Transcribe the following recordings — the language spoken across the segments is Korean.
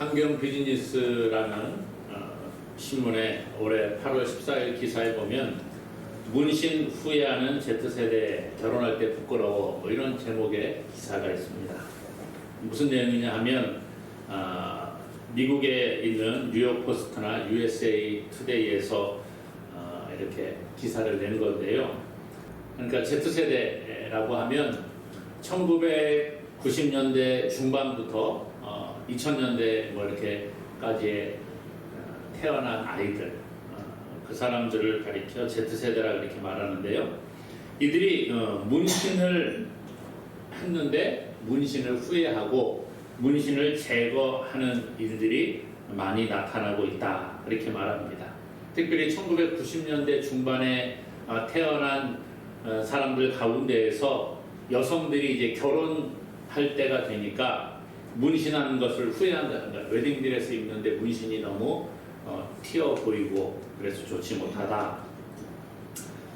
환경 비즈니스라는 신문에 올해 8월 14일 기사에 보면 문신 후회하는 Z세대 결혼할 때 부끄러워 뭐 이런 제목의 기사가 있습니다. 무슨 내용이냐 하면 미국에 있는 뉴욕 포스트나 USA 투데이에서 이렇게 기사를 낸 건데요. 그러니까 Z세대라고 하면 1990년대 중반부터 2000년대 뭐 이렇게까지의 태어난 아이들, 그 사람들을 가리켜 Z세대라 이렇게 말하는데요. 이들이 문신을 했는데 문신을 후회하고 문신을 제거하는 일들이 많이 나타나고 있다 이렇게 말합니다. 특별히 1990년대 중반에 태어난 사람들 가운데에서 여성들이 이제 결혼할 때가 되니까 문신하는 것을 후회한다는 거예요. 웨딩드레스 입는데 문신이 너무 튀어 보이고 그래서 좋지 못하다.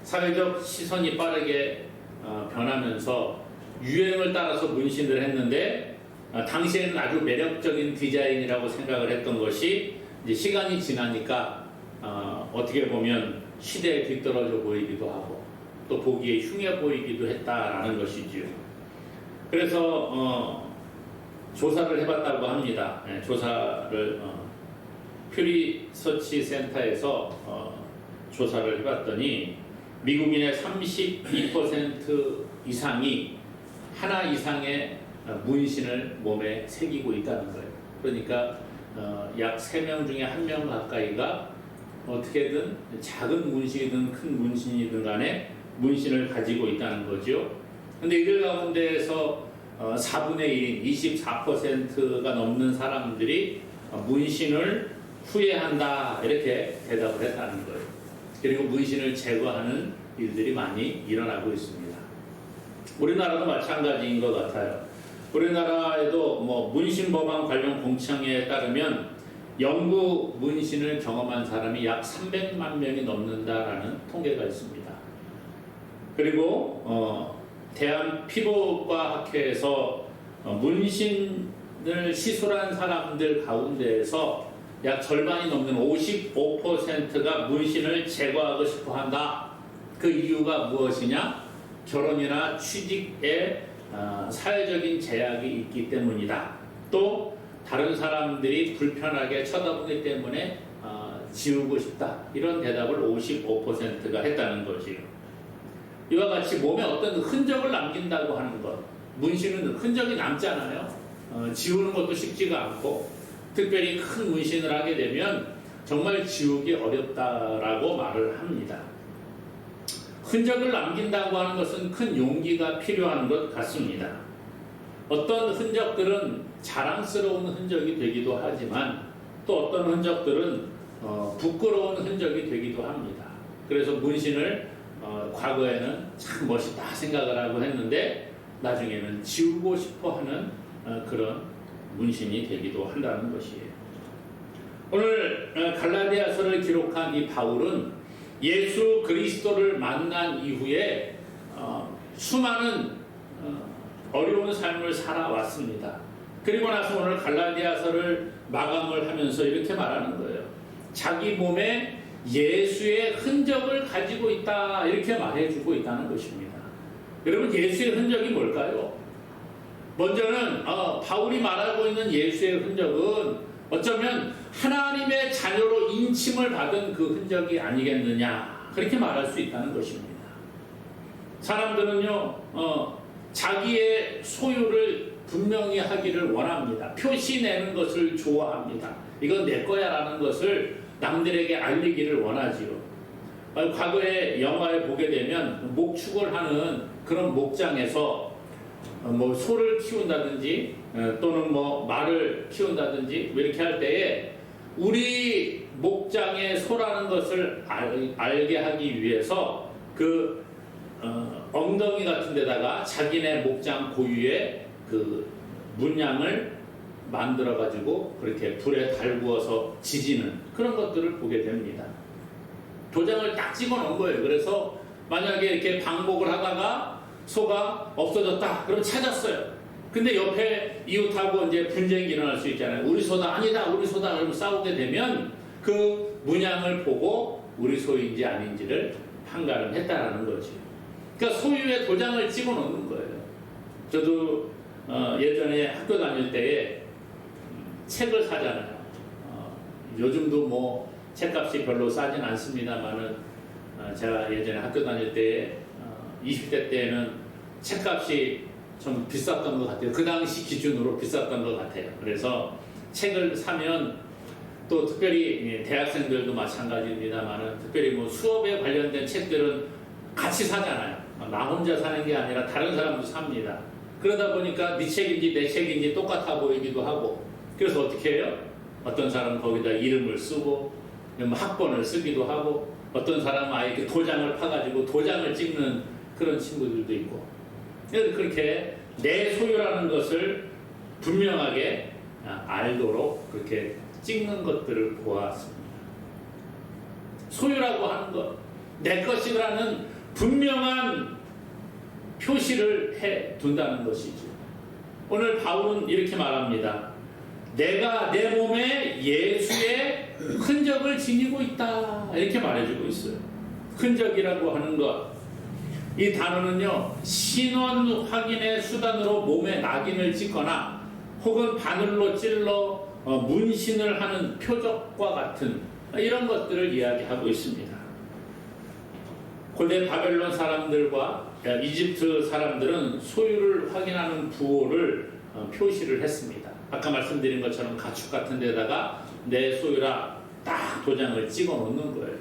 사회적 시선이 빠르게 변하면서 유행을 따라서 문신을 했는데 당시에는 아주 매력적인 디자인이라고 생각을 했던 것이 이제 시간이 지나니까 어떻게 보면 시대에 뒤떨어져 보이기도 하고 또 보기에 흉해 보이기도 했다라는 것이지요. 그래서 조사를 해봤다고 합니다. 조사를 퓨리 서치 센터에서 조사를 해봤더니 미국인의 32% 이상이 하나 이상의 문신을 몸에 새기고 있다는 거예요. 그러니까 약 3명 중에 1명 가까이가 어떻게든 작은 문신이든 큰 문신이든 간에 문신을 가지고 있다는 거죠. 근데 이들 가운데에서 4분의 1인 24%가 넘는 사람들이 문신을 후회한다 이렇게 대답을 했다는 거예요. 그리고 문신을 제거하는 일들이 많이 일어나고 있습니다. 우리나라도 마찬가지인 것 같아요. 우리나라에도 뭐 문신 법안 관련 공청회에 따르면 영구 문신을 경험한 사람이 약 300만 명이 넘는다라는 통계가 있습니다. 그리고 대한피부과학회에서 문신을 시술한 사람들 가운데에서 약 절반이 넘는 55%가 문신을 제거하고 싶어 한다. 그 이유가 무엇이냐? 결혼이나 취직에 사회적인 제약이 있기 때문이다. 또 다른 사람들이 불편하게 쳐다보기 때문에 지우고 싶다. 이런 대답을 55%가 했다는 것이에요. 이와 같이 몸에 어떤 흔적을 남긴다고 하는 것, 문신은 흔적이 남잖아요. 지우는 것도 쉽지가 않고 특별히 큰 문신을 하게 되면 정말 지우기 어렵다라고 말을 합니다. 흔적을 남긴다고 하는 것은 큰 용기가 필요한 것 같습니다. 어떤 흔적들은 자랑스러운 흔적이 되기도 하지만 또 어떤 흔적들은 부끄러운 흔적이 되기도 합니다. 그래서 문신을 과거에는 참 멋있다 생각을 하고 했는데 나중에는 지우고 싶어 하는 그런 문신이 되기도 한다는 것이에요. 오늘 갈라디아서를 기록한 이 바울은 예수 그리스도를 만난 이후에 수많은 어려운 삶을 살아왔습니다. 그리고 나서 오늘 갈라디아서를 마감을 하면서 이렇게 말하는 거예요. 자기 몸에 예수의 흔적을 가지고 있다 이렇게 말해주고 있다는 것입니다. 여러분 예수의 흔적이 뭘까요? 먼저는 바울이 말하고 있는 예수의 흔적은 어쩌면 하나님의 자녀로 인침을 받은 그 흔적이 아니겠느냐 그렇게 말할 수 있다는 것입니다. 사람들은요 자기의 소유를 분명히 하기를 원합니다. 표시내는 것을 좋아합니다. 이건 내 거야 라는 것을 남들에게 알리기를 원하지요. 과거에 영화에 보게 되면 목축을 하는 그런 목장에서 뭐 소를 키운다든지 또는 뭐 말을 키운다든지 이렇게 할 때에 우리 목장의 소라는 것을 알게 하기 위해서 그 엉덩이 같은 데다가 자기네 목장 고유의 그 문양을 만들어 가지고 그렇게 불에 달구어서 지지는 그런 것들을 보게 됩니다. 도장을 딱 찍어 놓은 거예요. 그래서 만약에 이렇게 방목을 하다가 소가 없어졌다 그럼 찾았어요. 근데 옆에 이웃하고 이제 분쟁이 일어날 수 있잖아요. 우리 소다 아니다, 우리 소다 그러고 싸우게 되면 그 문양을 보고 우리 소유인지 아닌지를 판가름했다라는 거죠. 그러니까 소유의 도장을 찍어 놓는 거예요. 저도 예전에 학교 다닐 때에 책을 사잖아요. 요즘도 뭐 책값이 별로 싸진 않습니다만은 제가 예전에 학교 다닐 때에 20대 때에는 책값이 좀 비쌌던 것 같아요. 그 당시 기준으로 비쌌던 것 같아요. 그래서 책을 사면 또 특별히 대학생들도 마찬가지입니다만은 특별히 뭐 수업에 관련된 책들은 같이 사잖아요. 나 혼자 사는 게 아니라 다른 사람도 삽니다. 그러다 보니까 네 책인지 내 책인지 똑같아 보이기도 하고, 그래서 어떻게 해요? 어떤 사람은 거기다 이름을 쓰고 학번을 쓰기도 하고, 어떤 사람은 아예 그 도장을 파가지고 도장을 찍는 그런 친구들도 있고, 그렇게 내 소유라는 것을 분명하게 알도록 그렇게 찍는 것들을 보았습니다. 소유라고 하는 것, 내 것이라는 분명한 표시를 해 둔다는 것이죠. 오늘 바울은 이렇게 말합니다. 내가 내 몸에 예수의 흔적을 지니고 있다, 이렇게 말해주고 있어요. 흔적이라고 하는 것, 이 단어는요, 신원 확인의 수단으로 몸에 낙인을 찍거나 혹은 바늘로 찔러 문신을 하는 표적과 같은 이런 것들을 이야기하고 있습니다. 고대 바벨론 사람들과 이집트 사람들은 소유를 확인하는 부호를 표시를 했습니다. 아까 말씀드린 것처럼 가축 같은 데다가 내 소유라 딱 도장을 찍어 놓는 거예요.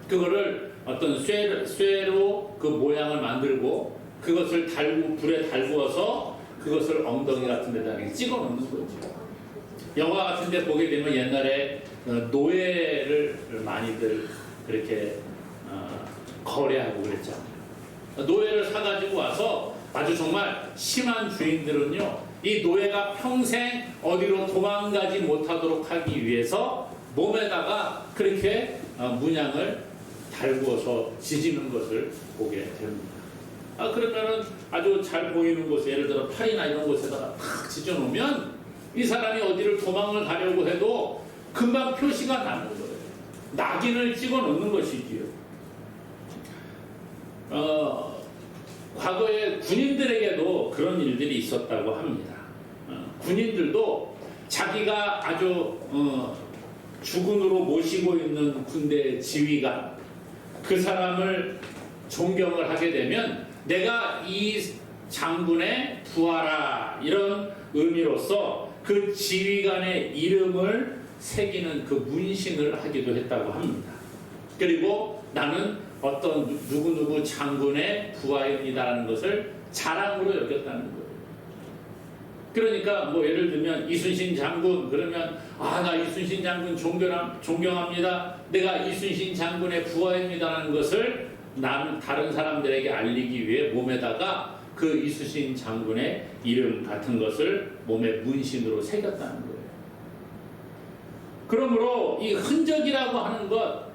그거를 어떤 쇠로 그 모양을 만들고 그것을 불에 달구어서 그것을 엉덩이 같은 데다 찍어 놓는 거죠. 영화 같은 데 보게 되면 옛날에 노예를 많이들 그렇게 거래하고 그랬잖아요. 노예를 사가지고 와서 아주 정말 심한 주인들은요, 이 노예가 평생 어디로 도망가지 못하도록 하기 위해서 몸에다가 그렇게 문양을 달구어서 지지는 것을 보게 됩니다. 그러면은 아주 잘 보이는 곳에, 예를 들어 팔이나 이런 곳에다가 탁 지져놓으면 이 사람이 어디를 도망을 가려고 해도 금방 표시가 나는 거예요. 낙인을 찍어 놓는 것이지요. 과거에 군인들에게도 그런 일들이 있었다고 합니다. 군인들도 자기가 아주 주군으로 모시고 있는 군대 지휘관, 그 사람을 존경을 하게 되면 내가 이 장군의 부하라, 이런 의미로서 그 지휘관의 이름을 새기는 그 문신을 하기도 했다고 합니다. 그리고 나는 어떤 누구누구 장군의 부하입니다라는 것을 자랑으로 여겼다는 거예요. 그러니까 뭐 예를 들면 이순신 장군 그러면 나 이순신 장군 존경합니다. 내가 이순신 장군의 부하입니다라는 것을 다른 사람들에게 알리기 위해 몸에다가 그 이순신 장군의 이름 같은 것을 몸에 문신으로 새겼다는 거예요. 그러므로 이 흔적이라고 하는 것,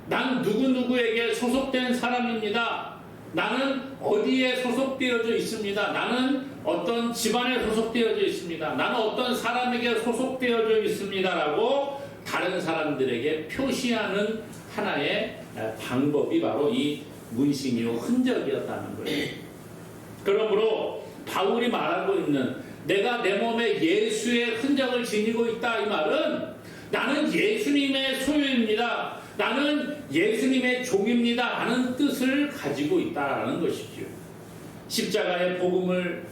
난 누구누구에게 소속된 사람입니다. 나는 어디에 소속되어져 있습니다. 나는 어떤 집안에 소속되어져 있습니다. 나는 어떤 사람에게 소속되어져 있습니다라고 다른 사람들에게 표시하는 하나의 방법이 바로 이 문신이요 흔적이었다는 거예요. 그러므로 바울이 말하고 있는 내가 내 몸에 예수의 흔적을 지니고 있다, 이 말은 나는 예수님의 소유입니다, 나는 예수님의 종입니다 하는 뜻을 가지고 있다는 것이죠. 십자가의 복음을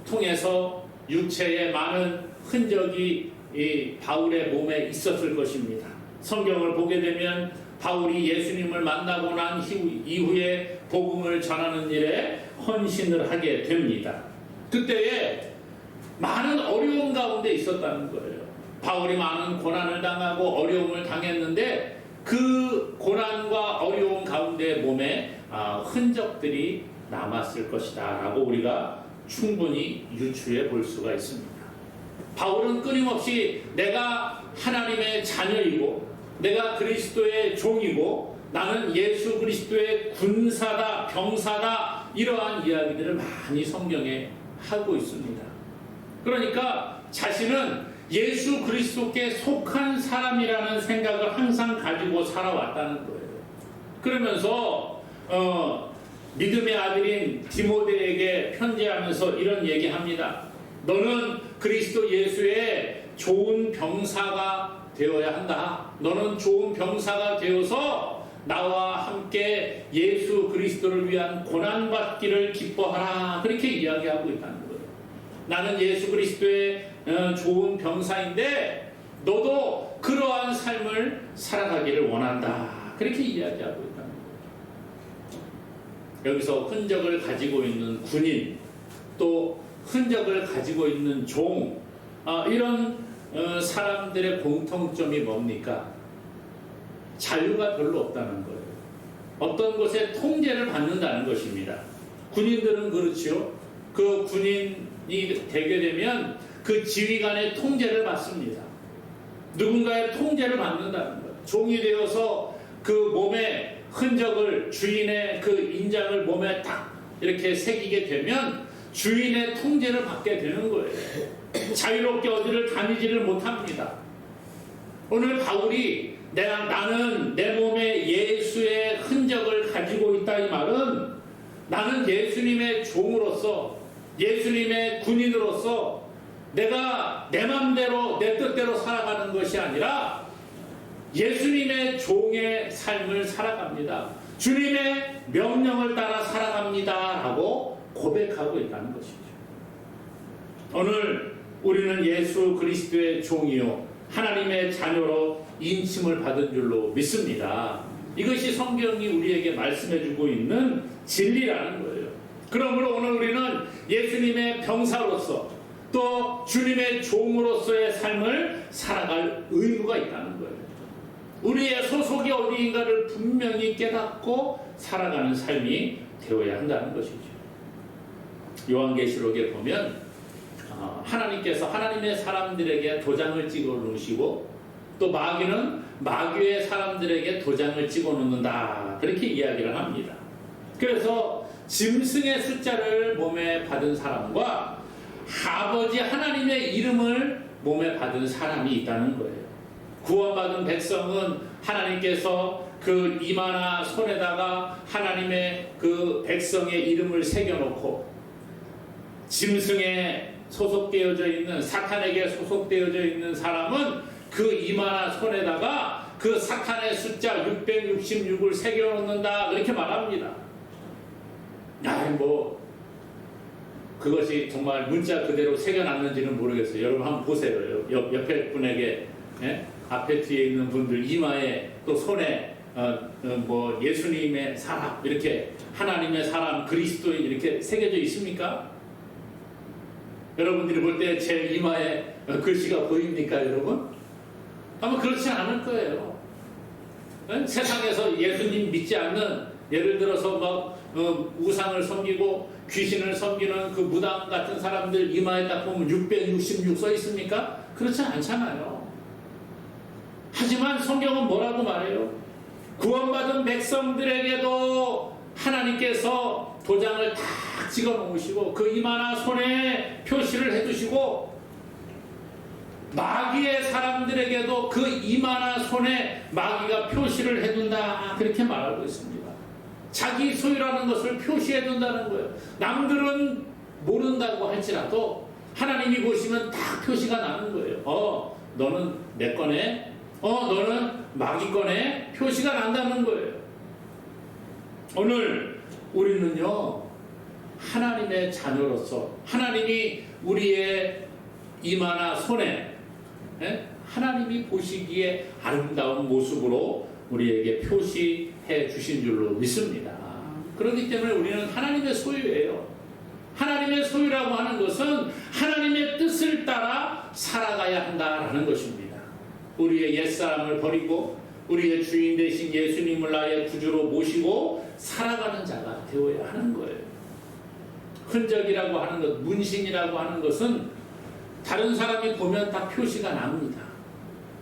통해서 육체의 많은 흔적이 이 바울의 몸에 있었을 것입니다. 성경을 보게 되면 바울이 예수님을 만나고 난 이후에 복음을 전하는 일에 헌신을 하게 됩니다. 그때에 많은 어려움 가운데 있었다는 거예요. 바울이 많은 고난을 당하고 어려움을 당했는데 그 고난과 어려움 가운데 몸에 흔적들이 남았을 것이다 라고 우리가 충분히 유추해 볼 수가 있습니다. 바울은 끊임없이 내가 하나님의 자녀이고 내가 그리스도의 종이고 나는 예수 그리스도의 군사다, 병사다, 이러한 이야기들을 많이 성경에 하고 있습니다. 그러니까 자신은 예수 그리스도께 속한 사람이라는 생각을 항상 가지고 살아왔다는 거예요. 그러면서 믿음의 아들인 디모데에게 편지하면서 이런 얘기합니다. 너는 그리스도 예수의 좋은 병사가 되어야 한다. 너는 좋은 병사가 되어서 나와 함께 예수 그리스도를 위한 고난받기를 기뻐하라. 그렇게 이야기하고 있다는 거예요. 나는 예수 그리스도의 좋은 병사인데 너도 그러한 삶을 살아가기를 원한다. 그렇게 이야기하고 있다는 거예요. 여기서 흔적을 가지고 있는 군인, 또 흔적을 가지고 있는 종, 이런 사람들의 공통점이 뭡니까? 자유가 별로 없다는 거예요. 어떤 곳에 통제를 받는다는 것입니다. 군인들은 그렇죠. 그 군인이 되게 되면 그 지휘관의 통제를 받습니다. 누군가의 통제를 받는다는 거예요. 종이 되어서 그 몸에 흔적을, 주인의 그 인장을 몸에 딱 이렇게 새기게 되면 주인의 통제를 받게 되는 거예요. 자유롭게 어디를 다니지를 못합니다. 오늘 바울이 나는 내 몸에 예수의 흔적을 가지고 있다, 이 말은 나는 예수님의 종으로서, 예수님의 군인으로서 내가 내 맘대로 내 뜻대로 살아가는 것이 아니라 예수님의 종의 삶을 살아갑니다. 주님의 명령을 따라 살아갑니다 라고 고백하고 있다는 것이죠. 오늘 우리는 예수 그리스도의 종이요 하나님의 자녀로 인침을 받은 줄로 믿습니다. 이것이 성경이 우리에게 말씀해주고 있는 진리라는 거예요. 그러므로 오늘 우리는 예수님의 병사로서 또 주님의 종으로서의 삶을 살아갈 의무가 있다는 거예요. 우리의 소속이 어디인가를 분명히 깨닫고 살아가는 삶이 되어야 한다는 것이죠. 요한계시록에 보면 하나님께서 하나님의 사람들에게 도장을 찍어 놓으시고 또 마귀는 마귀의 사람들에게 도장을 찍어 놓는다, 그렇게 이야기를 합니다. 그래서 짐승의 숫자를 몸에 받은 사람과 아버지 하나님의 이름을 몸에 받은 사람이 있다는 거예요. 구원받은 백성은 하나님께서 그 이마나 손에다가 하나님의 그 백성의 이름을 새겨놓고, 짐승에 소속되어져 있는, 사탄에게 소속되어져 있는 사람은 그 이마나 손에다가 그 사탄의 숫자 666을 새겨놓는다, 그렇게 말합니다. 그것이 정말 문자 그대로 새겨놨는지는 모르겠어요. 여러분 한번 보세요. 옆에 분에게, 앞에 뒤에 있는 분들 이마에 또 손에 예수님의 사람, 이렇게 하나님의 사람, 그리스도인 이렇게 새겨져 있습니까? 여러분들이 볼 때 제 이마에 글씨가 보입니까, 여러분? 아마 그렇지 않을 거예요. 세상에서 예수님 믿지 않는, 예를 들어서 우상을 섬기고 귀신을 섬기는 그 무당 같은 사람들 이마에 딱 보면 666 써 있습니까? 그렇지 않잖아요. 하지만 성경은 뭐라고 말해요? 구원받은 백성들에게도 하나님께서 도장을 딱 찍어 놓으시고 그 이마나 손에 표시를 해두시고, 마귀의 사람들에게도 그 이마나 손에 마귀가 표시를 해둔다, 그렇게 말하고 있습니다. 자기 소유라는 것을 표시해 둔다는 거예요. 남들은 모른다고 할지라도 하나님이 보시면 딱 표시가 나는 거예요. 너는 내 거네, 너는 마귀 거네, 표시가 난다는 거예요. 오늘 우리는요, 하나님의 자녀로서 하나님이 우리의 이마나 손에 하나님이 보시기에 아름다운 모습으로 우리에게 표시해 주신 줄로 믿습니다. 그렇기 때문에 우리는 하나님의 소유예요. 하나님의 소유라고 하는 것은 하나님의 뜻을 따라 살아가야 한다라는 것입니다. 우리의 옛사람을 버리고 우리의 주인 되신 예수님을 나의 구주로 모시고 살아가는 자가 되어야 하는 거예요. 흔적이라고 하는 것, 문신이라고 하는 것은 다른 사람이 보면 다 표시가 납니다.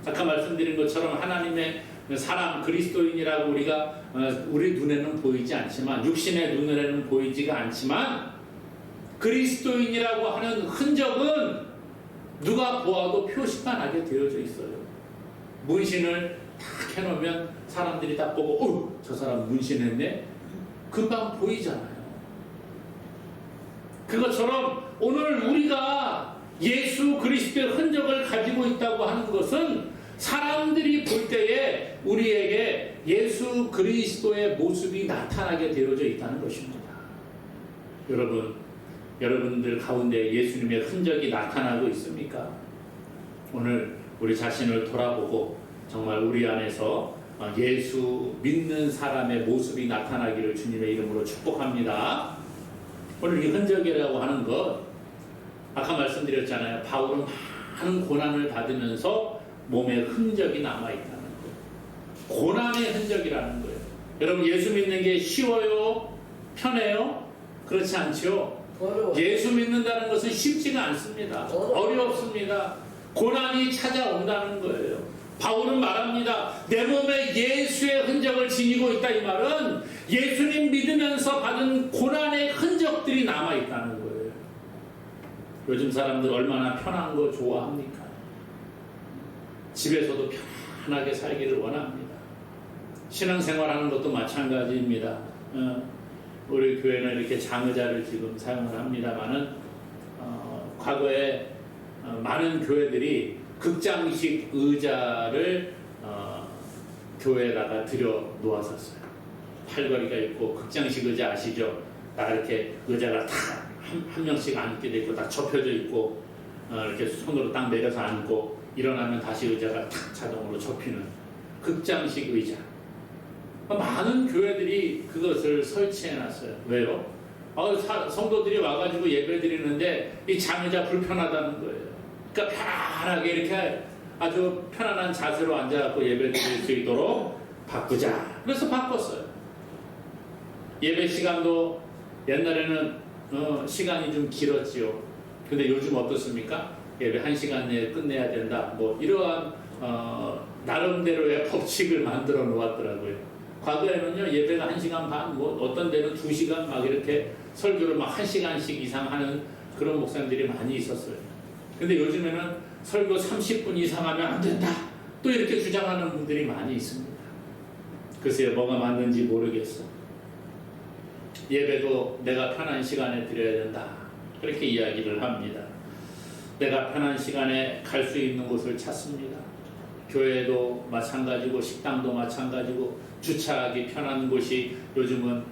아까 말씀드린 것처럼 하나님의 사람, 그리스도인이라고 우리가 우리 눈에는 보이지 않지만, 육신의 눈에는 보이지가 않지만, 그리스도인이라고 하는 흔적은 누가 보아도 표시가 나게 되어져 있어요. 문신을 딱 해놓으면 사람들이 딱 보고 저 사람 문신했네? 금방 보이잖아요. 그것처럼 오늘 우리가 예수 그리스도의 흔적을 가지고 있다고 하는 것은 사람들이 볼 때에 우리에게 예수 그리스도의 모습이 나타나게 되어져 있다는 것입니다. 여러분들 가운데 예수님의 흔적이 나타나고 있습니까? 오늘 우리 자신을 돌아보고 정말 우리 안에서 예수 믿는 사람의 모습이 나타나기를 주님의 이름으로 축복합니다. 오늘 이 흔적이라고 하는 것, 아까 말씀드렸잖아요. 바울은 많은 고난을 받으면서 몸에 흔적이 남아있다는 거예요. 고난의 흔적이라는 거예요. 여러분, 예수 믿는 게 쉬워요? 편해요? 그렇지 않죠? 예수 믿는다는 것은 쉽지가 않습니다. 어렵습니다. 고난이 찾아온다는 거예요. 바울은 말합니다. 내 몸에 예수의 흔적을 지니고 있다. 이 말은 예수님 믿으면서 받은 고난의 흔적들이 남아있다는 거예요. 요즘 사람들 얼마나 편한 거 좋아합니까? 집에서도 편하게 살기를 원합니다. 신앙생활하는 것도 마찬가지입니다. 우리 교회는 이렇게 장의자를 지금 사용을 합니다만은 과거에 많은 교회들이 극장식 의자를 교회에다가 들여 놓았었어요. 팔걸이가 있고 극장식 의자 아시죠? 다 이렇게 의자가 다 한 명씩 앉게 돼 있고 다 접혀져 있고 이렇게 손으로 딱 내려서 앉고 일어나면 다시 의자가 탁 자동으로 접히는 극장식 의자. 많은 교회들이 그것을 설치해놨어요. 왜요? 성도들이 와가지고 예배 드리는데 이 장의자 불편하다는 거예요. 그러니까 편안하게 이렇게 아주 편안한 자세로 앉아갖고 예배 드릴 수 있도록 바꾸자. 그래서 바꿨어요. 예배 시간도 옛날에는 시간이 좀 길었지요. 근데 요즘 어떻습니까? 예배 1시간 내에 끝내야 된다. 뭐 이러한 나름대로의 법칙을 만들어 놓았더라고요. 과거에는요, 예배가 1시간 반, 뭐 어떤 데는 2시간 막 이렇게 설교를 막 1시간씩 이상 하는 그런 목사님들이 많이 있었어요. 근데 요즘에는 설교 30분 이상 하면 안 된다. 또 이렇게 주장하는 분들이 많이 있습니다. 글쎄요, 뭐가 맞는지 모르겠어. 예배도 내가 편한 시간에 드려야 된다. 그렇게 이야기를 합니다. 내가 편한 시간에 갈 수 있는 곳을 찾습니다. 교회도 마찬가지고 식당도 마찬가지고 주차하기 편한 곳이 요즘은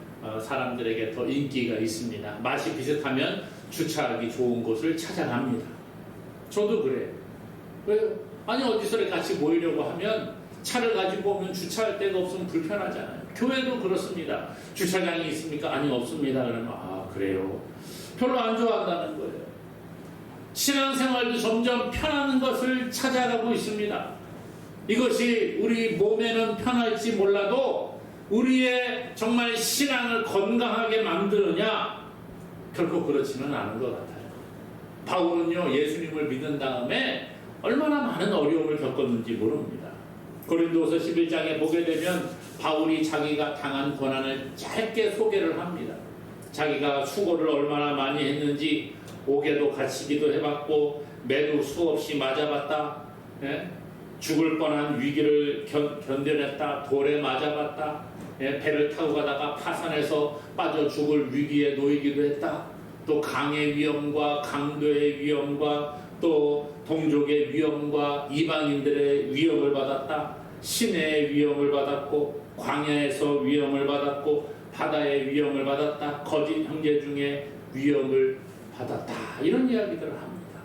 사람들에게 더 인기가 있습니다. 맛이 비슷하면 주차하기 좋은 곳을 찾아갑니다. 저도 그래요. 왜요? 아니 어디서 같이 모이려고 하면 차를 가지고 오면 주차할 데가 없으면 불편하잖아요. 교회도 그렇습니다. 주차장이 있습니까? 아니 없습니다. 그러면 그래요. 별로 안 좋아한다는 거예요. 신앙생활도 점점 편한 것을 찾아가고 있습니다. 이것이 우리 몸에는 편할지 몰라도 우리의 정말 신앙을 건강하게 만드느냐? 결코 그렇지는 않은 것 같아요. 바울은요, 예수님을 믿은 다음에 얼마나 많은 어려움을 겪었는지 모릅니다. 고린도서 11장에 보게 되면 바울이 자기가 당한 고난을 짧게 소개를 합니다. 자기가 수고를 얼마나 많이 했는지, 옥에도 갇히기도 해봤고 매도 수없이 맞아봤다. 죽을 뻔한 위기를 견뎌냈다. 돌에 맞아봤다. 배를 타고 가다가 파산해서 빠져 죽을 위기에 놓이기도 했다. 또 강의 위험과 강도의 위험과 또 동족의 위험과 이방인들의 위험을 받았다. 시내의 위험을 받았고 광야에서 위험을 받았고 바다의 위험을 받았다. 거짓 형제 중에 위험을 받았다. 이런 이야기들을 합니다.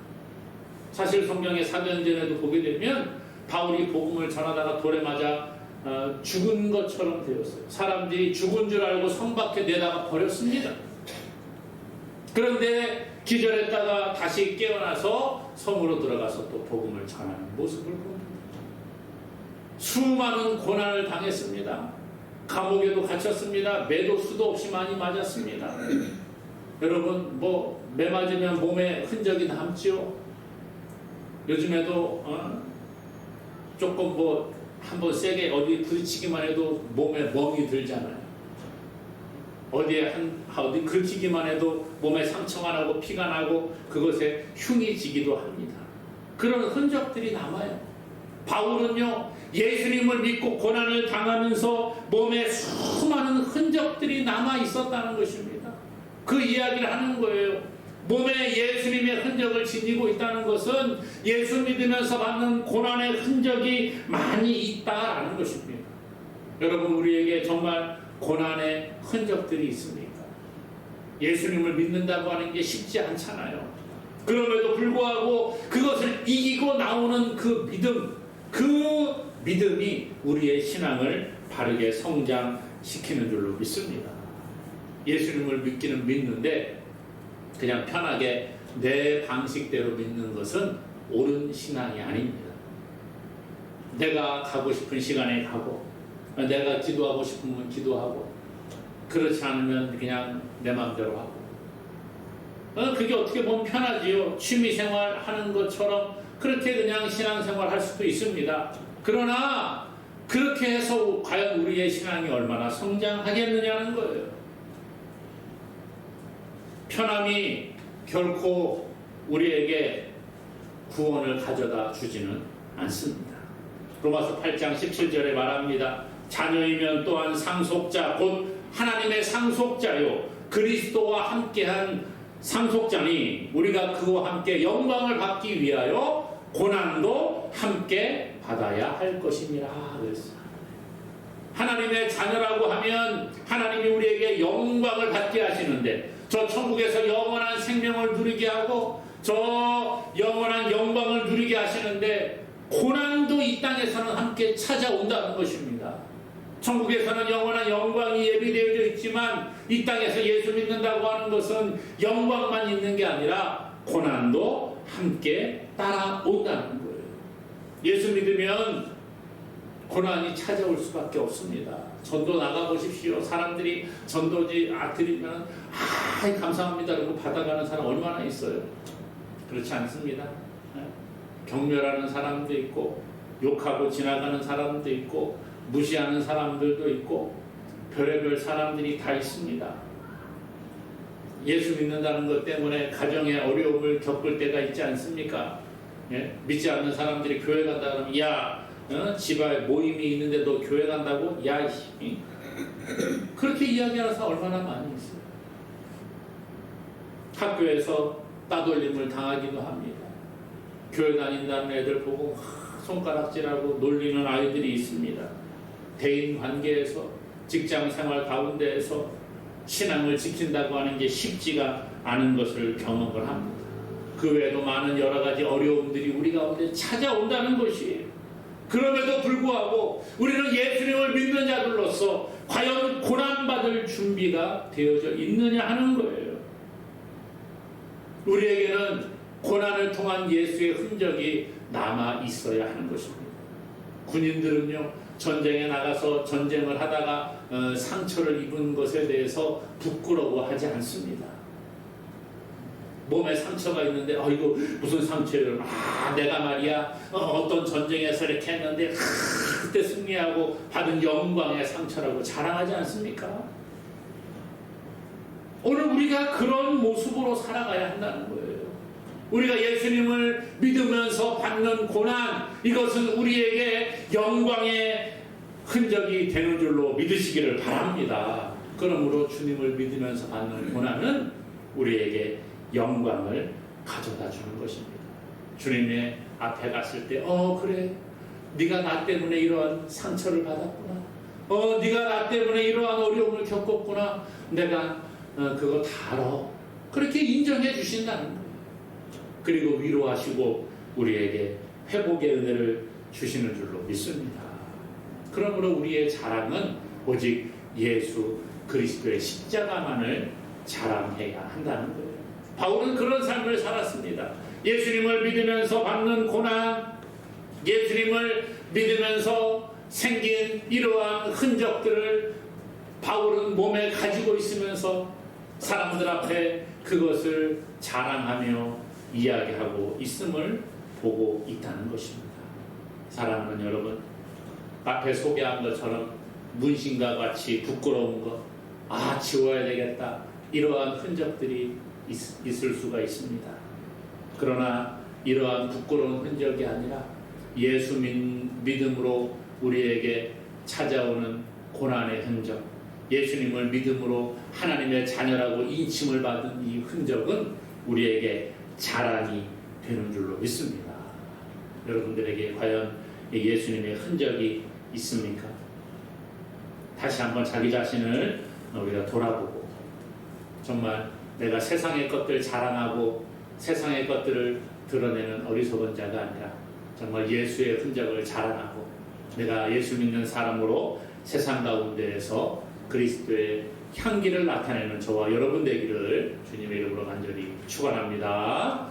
사실 성경의 사도행전에도 보게 되면 바울이 복음을 전하다가 돌에 맞아 죽은 것처럼 되었어요. 사람들이 죽은 줄 알고 성 밖에 내다가 버렸습니다. 그런데 기절했다가 다시 깨어나서 성으로 들어가서 또 복음을 전하는 모습을 봅니다. 수많은 고난을 당했습니다. 감옥에도 갇혔습니다. 매도 수도 없이 많이 맞았습니다. 여러분, 매 맞으면 몸에 흔적이 남지요? 요즘에도 조금 한번 세게 어디 부딪히기만 해도 몸에 멍이 들잖아요. 어디 긁히기만 해도 몸에 상처가 나고 피가 나고 그것에 흉이 지기도 합니다. 그런 흔적들이 남아요. 바울은요, 예수님을 믿고 고난을 당하면서 몸에 수많은 흔적들이 남아 있었다는 것입니다. 그 이야기를 하는 거예요. 몸에 예수님의 흔적을 지니고 있다는 것은 예수 믿으면서 받는 고난의 흔적이 많이 있다라는 것입니다. 여러분, 우리에게 정말 고난의 흔적들이 있습니까? 예수님을 믿는다고 하는 게 쉽지 않잖아요. 그럼에도 불구하고 그것을 이기고 나오는 그 믿음이 우리의 신앙을 바르게 성장시키는 줄로 믿습니다. 예수님을 믿기는 믿는데 그냥 편하게 내 방식대로 믿는 것은 옳은 신앙이 아닙니다. 내가 가고 싶은 시간에 가고, 내가 기도하고 싶으면 기도하고, 그렇지 않으면 그냥 내 마음대로 하고. 그게 어떻게 보면 편하지요. 취미생활 하는 것처럼 그렇게 그냥 신앙생활 할 수도 있습니다. 그러나 그렇게 해서 과연 우리의 신앙이 얼마나 성장하겠느냐는 거예요. 편함이 결코 우리에게 구원을 가져다 주지는 않습니다. 로마서 8장 17절에 말합니다. 자녀이면 또한 상속자 곧 하나님의 상속자요 그리스도와 함께한 상속자니 우리가 그와 함께 영광을 받기 위하여 고난도 함께 받아야 할 것이니라 그랬어요. 하나님의 자녀라고 하면 하나님이 우리에게 영광을 받게 하시는데, 저 천국에서 영원한 생명을 누리게 하고 저 영원한 영광을 누리게 하시는데, 고난도 이 땅에서는 함께 찾아온다는 것입니다. 천국에서는 영원한 영광이 예비되어져 있지만 이 땅에서 예수 믿는다고 하는 것은 영광만 있는 게 아니라 고난도 함께 따라온다는 거예요. 예수 믿으면 고난이 찾아올 수밖에 없습니다. 전도 나가보십시오. 사람들이 전도지 드리면 감사합니다 그러고 받아가는 사람 얼마나 있어요. 그렇지 않습니다. 경멸하는 사람도 있고 욕하고 지나가는 사람도 있고 무시하는 사람들도 있고 별의별 사람들이 다 있습니다. 예수 믿는다는 것 때문에 가정의 어려움을 겪을 때가 있지 않습니까? 예? 믿지 않는 사람들이 교회 간다 그러면 집에 모임이 있는데 너 교회 간다고? 그렇게 이야기하는 사람 얼마나 많이 있어요. 학교에서 따돌림을 당하기도 합니다. 교회 다닌다는 애들 보고 손가락질하고 놀리는 아이들이 있습니다. 대인 관계에서, 직장 생활 가운데에서 신앙을 지킨다고 하는 게 쉽지가 않은 것을 경험을 합니다. 그 외에도 많은 여러 가지 어려움들이 우리 가운데 찾아온다는 것이에요. 그럼에도 불구하고 우리는 예수님을 믿는 자들로서 과연 고난받을 준비가 되어져 있느냐 하는 거예요. 우리에게는 고난을 통한 예수의 흔적이 남아 있어야 하는 것입니다. 군인들은요, 전쟁에 나가서 전쟁을 하다가 상처를 입은 것에 대해서 부끄러워하지 않습니다. 몸에 상처가 있는데 이거 무슨 상처예요? 내가 말이야 어떤 전쟁에서 이렇게 했는데 그때 승리하고 받은 영광의 상처라고 자랑하지 않습니까? 오늘 우리가 그런 모습으로 살아가야 한다는 거예요. 우리가 예수님을 믿으면서 받는 고난, 이것은 우리에게 영광의 흔적이 되는 줄로 믿으시기를 바랍니다. 그러므로 주님을 믿으면서 받는 고난은 우리에게 영광을 가져다 주는 것입니다. 주님의 앞에 갔을 때 그래, 네가 나 때문에 이러한 상처를 받았구나, 네가 나 때문에 이러한 어려움을 겪었구나, 내가 그거 다 알아. 그렇게 인정해 주신다는 거예요. 그리고 위로하시고 우리에게 회복의 은혜를 주시는 줄로 믿습니다. 그러므로 우리의 자랑은 오직 예수 그리스도의 십자가만을 자랑해야 한다는 거예요. 바울은 그런 삶을 살았습니다. 예수님을 믿으면서 받는 고난, 예수님을 믿으면서 생긴 이러한 흔적들을 바울은 몸에 가지고 있으면서 사람들 앞에 그것을 자랑하며 이야기하고 있음을 보고 있다는 것입니다. 사랑하는 여러분, 앞에 소개한 것처럼 문신과 같이 부끄러운 것, 지워야 되겠다, 이러한 흔적들이 있을 수가 있습니다. 그러나 이러한 부끄러운 흔적이 아니라 예수 믿음으로 우리에게 찾아오는 고난의 흔적, 예수님을 믿음으로 하나님의 자녀라고 인칭을 받은 이 흔적은 우리에게 자랑이 되는 줄로 믿습니다. 여러분들에게 과연 예수님의 흔적이 있습니까? 다시 한번 자기 자신을 우리가 돌아보고 정말 내가 세상의 것들 자랑하고 세상의 것들을 드러내는 어리석은 자가 아니라 정말 예수의 흔적을 자랑하고 내가 예수 믿는 사람으로 세상 가운데에서 그리스도의 향기를 나타내는 저와 여러분 되기를 주님의 이름으로 간절히 축원합니다.